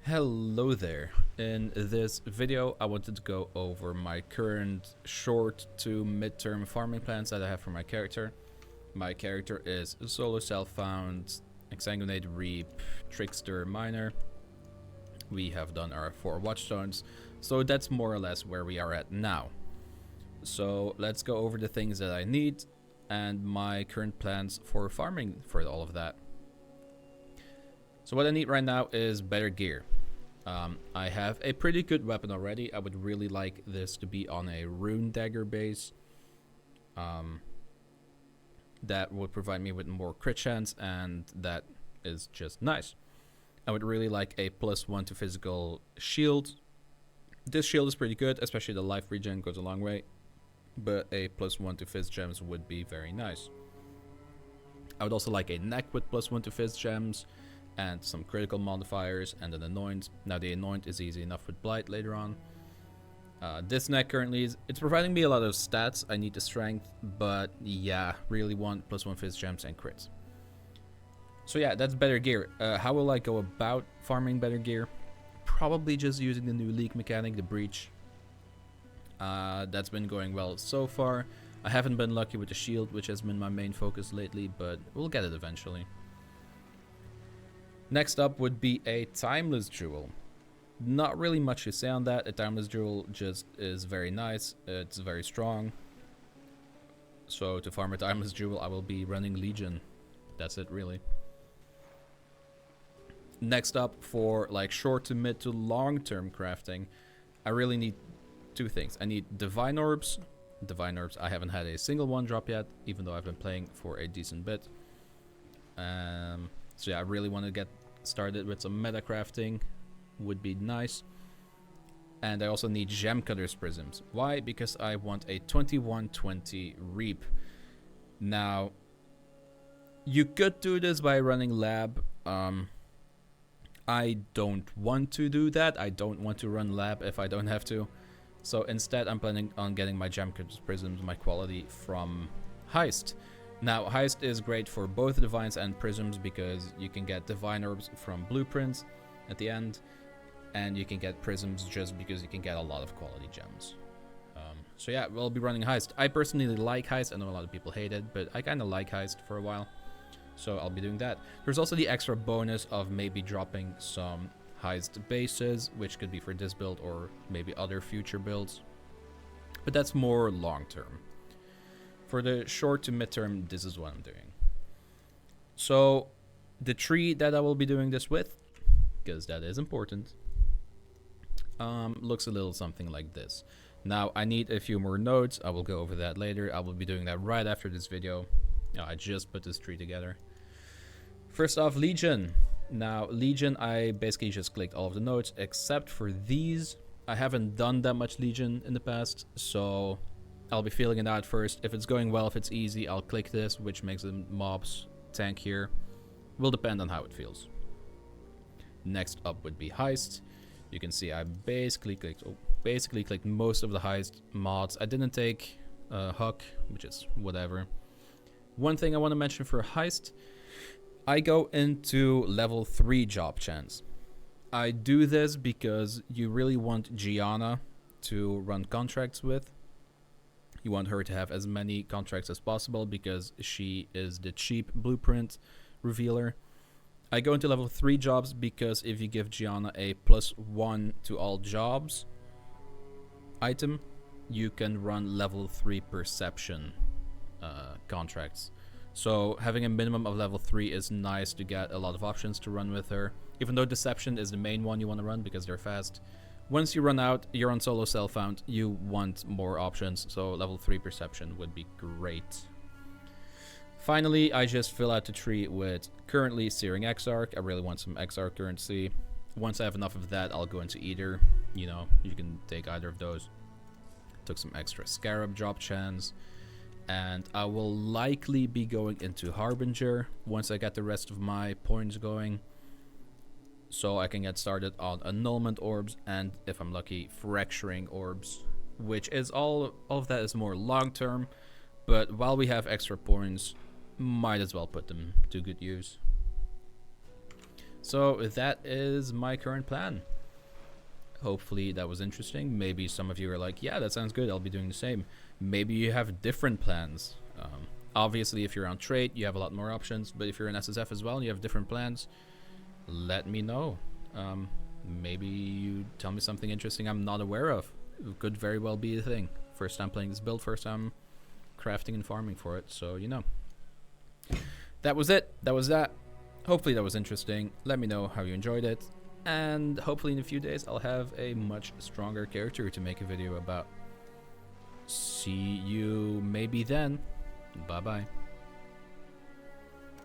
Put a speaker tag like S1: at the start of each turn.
S1: Hello there. In this video I wanted to go over my current short to mid-term farming plans that I have for my character. My character is solo self-found, Exsanguinate, Reap, Trickster, Miner. We have done our 4 watchstones, so that's more or less where we are at now. So let's go over the things that I need and my current plans for farming for all of that. So what I need right now is better gear. I have a pretty good weapon already. I would really like this to be on a rune dagger base. That would provide me with more crit chance, and that is just nice. I would really like a +1 to physical shield. This shield is pretty good, especially the life regen goes a long way. But a +1 to phys gems would be very nice. I would also like a neck with +1 to phys gems and some critical modifiers and an anoint. Now the anoint is easy enough with blight later on. This neck currently it's providing me a lot of stats. I need the strength, but yeah, really want +1 phys gems and crits. So yeah, that's better gear. How will I go about farming better gear? Probably just using the new league mechanic, the breach. That's been going well so far. I haven't been lucky with the shield, which has been my main focus lately, but we'll get it eventually. Next up would be a timeless jewel. Not really much to say on that. A timeless jewel just is very nice. It's very strong. So to farm a timeless jewel, I will be running Legion. That's it, really. Next up, for like short to mid to long term crafting, I really need 2 things. I need divine orbs. Divine orbs, I haven't had a single one drop yet, even though I've been playing for a decent bit. So yeah, I really want to get started with some meta crafting. Would be nice. And I also need Gemcutters prisms. Why? Because I want a 2120 Reap. Now, you could do this by running lab. I don't want to do that. I don't want to run lab if I don't have to. So instead, I'm planning on getting my Gemcutters prisms, my quality, from Heist. Now, Heist is great for both Divines and Prisms because you can get Divine Orbs from Blueprints at the end, and you can get Prisms just because you can get a lot of quality gems. So yeah, we'll be running Heist. I personally like Heist. I know a lot of people hate it, but I kind of like Heist for a while, so I'll be doing that. There's also the extra bonus of maybe dropping some Heist bases, which could be for this build or maybe other future builds, but that's more long-term. For the short to mid-term, this is what I'm doing. So, the tree that I will be doing this with, because that is important, looks a little something like this. Now, I need a few more nodes. I will go over that later. I will be doing that right after this video. I just put this tree together. First off, Legion. Now, Legion, I basically just clicked all of the nodes except for these. I haven't done that much Legion in the past, so I'll be feeling it out first. If it's going well, if it's easy, I'll click this, which makes the mobs tank here. Will depend on how it feels. Next up would be Heist. You can see I basically clicked most of the Heist mods. I didn't take Huck, which is whatever. One thing I want to mention for Heist, I go into level 3 job chance. I do this because you really want Gianna to run contracts with. You want her to have as many contracts as possible because she is the cheap blueprint revealer. I go into level 3 jobs because if you give Gianna a +1 to all jobs item, you can run level 3 perception contracts. So having a minimum of level 3 is nice to get a lot of options to run with her. Even though deception is the main one you want to run because they're fast. Once you run out, you're on solo self-found, you want more options, so level 3 perception would be great. Finally, I just fill out the tree with currently Searing Exarch. I really want some Exarch currency. Once I have enough of that, I'll go into either. You know, you can take either of those. Took some extra Scarab drop chance. And I will likely be going into Harbinger once I get the rest of my points going, so I can get started on annulment orbs and, if I'm lucky, fracturing orbs, which is all of that is more long term, but while we have extra points, might as well put them to good use. So that is my current plan. Hopefully that was interesting. Maybe some of you are like, yeah, that sounds good, I'll be doing the same. Maybe you have different plans. Obviously, if you're on trade, you have a lot more options, but if you're in SSF as well and you have different plans, let me know. Maybe you tell me something interesting I'm not aware of. It could very well be a thing. First time playing this build, first time crafting and farming for it, so you know. That was it. That was that. Hopefully that was interesting. Let me know how you enjoyed it, and hopefully in a few days I'll have a much stronger character to make a video about. See you maybe then. Bye bye.